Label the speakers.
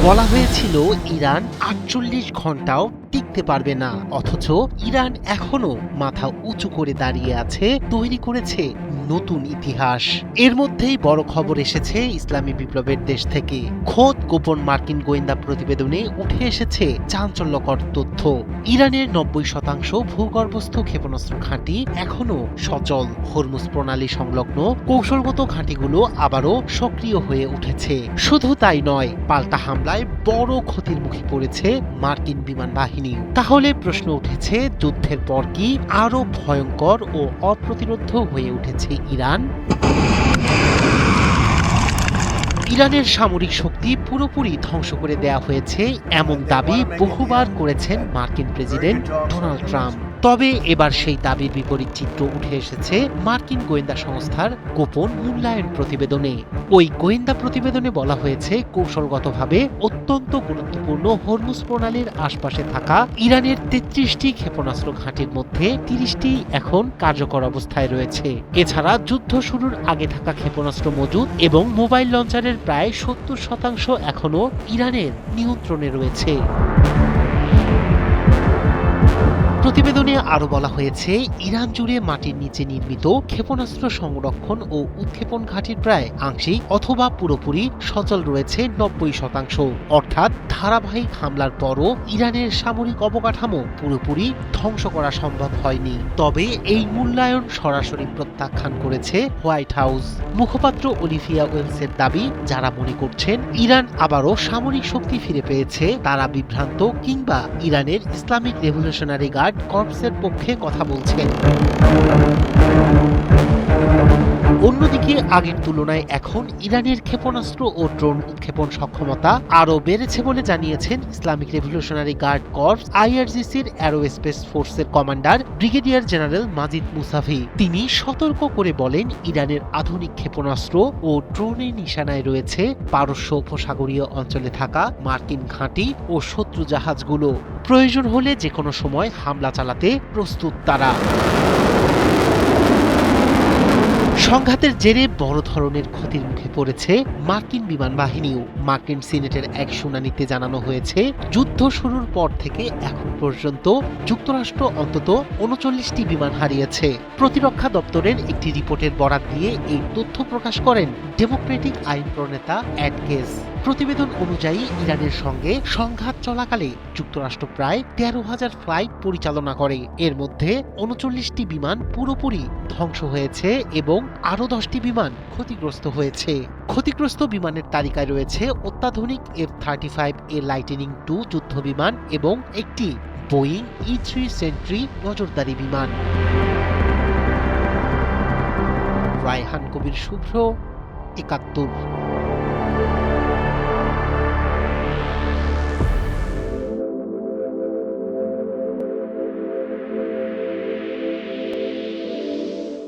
Speaker 1: বলা হয়েছিল ইরান ৪৮ ঘন্টাও টিকতে পারবে না, অথচ ইরান এখনো মাথা উঁচু করে দাঁড়িয়ে আছে, তৈরি করেছে নতুন ইতিহাস। এর মধ্যেই বড় খবর এসেছে ইসলামী বিপ্লবের দেশ থেকে। খোদ গোপন মার্কিন গোয়েন্দা প্রতিবেদনে উঠে এসেছে চাঞ্চল্যকর তথ্য। ইরানের ৯০% ভূগর্ভস্থ ক্ষেপণাস্ত্র ঘাঁটি এখনো সচল। হরমুজ প্রণালী সংলগ্ন কৌশলগত ঘাঁটিগুলো আবারও সক্রিয় হয়ে উঠেছে। শুধু তাই নয়, পাল্টা হামলায় বড় ক্ষতির মুখে পড়েছে মার্কিন বিমান বাহিনী। তাহলে প্রশ্ন উঠেছে, যুদ্ধের পর কি আরো ভয়ঙ্কর ও অপ্রতিরোধ্য হয়ে উঠেছে ইরান? ইরানের সামরিক শক্তি পুরোপুরি ধ্বংস করে দেয়া হয়েছে এমন দাবি বহুবার করেছেন মার্কিন প্রেসিডেন্ট ডোনাল্ড ট্রাম্প। তবে এবার সেই দাবির বিপরীত চিত্র উঠে এসেছে মার্কিন গোয়েন্দা সংস্থার গোপন মূল্যায়ন প্রতিবেদনে। ওই গোয়েন্দা প্রতিবেদনে বলা হয়েছে, কৌশলগতভাবে অত্যন্ত গুরুত্বপূর্ণ হরমুজ প্রণালীর আশপাশে থাকা ইরানের ৩৩টি ক্ষেপণাস্ত্র ঘাঁটির মধ্যে ৩০টি এখন কার্যকর অবস্থায় রয়েছে। এছাড়া যুদ্ধ শুরুর আগে থাকা ক্ষেপণাস্ত্র মজুদ এবং মোবাইল লঞ্চারের প্রায় ৭০% এখনো ইরানের নিয়ন্ত্রণে রয়েছে। প্রতিবেদনে আরো বলা হয়েছে, ইরান জুড়ে মাটির নিচে নির্মিত ক্ষেপণাস্ত্র সংরক্ষণ ও উৎক্ষেপণ ঘাঁটির প্রায় আংশিক অথবা পুরোপুরি সচল রয়েছে ৯০%। অর্থাৎ ধারাবাহিক হামলার পরও ইরানের সামরিক অবকাঠামো পুরোপুরি ধ্বংস করা সম্ভব হয়নি। তবে এই মূল্যায়ন সরাসরি প্রত্যাখ্যান করেছে হোয়াইট হাউস। মুখপাত্র অলিভিয়া ওয়েলসের দাবি, যারা মনে করছেন ইরান আবারও সামরিক শক্তি ফিরে পেয়েছে, তারা বিভ্রান্ত কিংবা ইরানের ইসলামিক রেভলিউশনারি গার্ড কর্পসের পক্ষে কথা বলছেন। অন্যদিকে আগের তুলনায় এখন ইরানের ক্ষেপণাস্ত্র ও ড্রোন উৎক্ষেপণ সক্ষমতা আরও বেড়েছে বলে জানিয়েছেন ইসলামিক রেভলিউশনারি গার্ড কর্পস আইআরজিসির অ্যারোস্পেস ফোর্সের commander brigadier general Majid Mousavi. তিনি সতর্ক করে বলেন, ইরানের আধুনিক ক্ষেপণাস্ত্র ও ড্রোনের নিশানায় রয়েছে পারস্য উপসাগরীয় অঞ্চলে থাকা মার্কিন ঘাঁটি ও শত্রু জাহাজগুলো। প্রয়োজন হলে যে কোনো সময় হামলা চালাতে প্রস্তুত তারা। সংঘাতের জেরে বড় ধরনের ক্ষতির মুখে পড়েছে মার্কিন বিমান বাহিনীও। মার্কিন সিনেটের এক শুনানিতে জানানো হয়েছে, যুদ্ধ শুরুর পর থেকে এখন পর্যন্ত যুক্তরাষ্ট্র অন্তত ৩৯টি বিমান হারিয়েছে। প্রতিরক্ষা দপ্তরের একটি রিপোর্টের বরাত দিয়ে এই তথ্য প্রকাশ করেন ডেমোক্রেটিক আইন প্রণেতা এড কেস। প্রতিবেদন অনুযায়ী ইরানের সঙ্গে সংঘাত চলাকালে যুক্তরাষ্ট্র প্রায় ১৩,০০০ ফ্লাইট পরিচালনা করে। এর মধ্যে ৩৯টি বিমান পুরোপুরি ধ্বংস হয়েছে এবং আরও 10টি বিমান ক্ষতিগ্রস্ত হয়েছে। ক্ষতিগ্রস্ত বিমানের তালিকায় রয়েছে অত্যাধুনিক F-35A লাইটেনিং II যুদ্ধ বিমান এবং একটি বোয়িং E-3 সেন্ট্রি নজরদারি বিমান। রায়হান কবির শুভ্র, ৭১।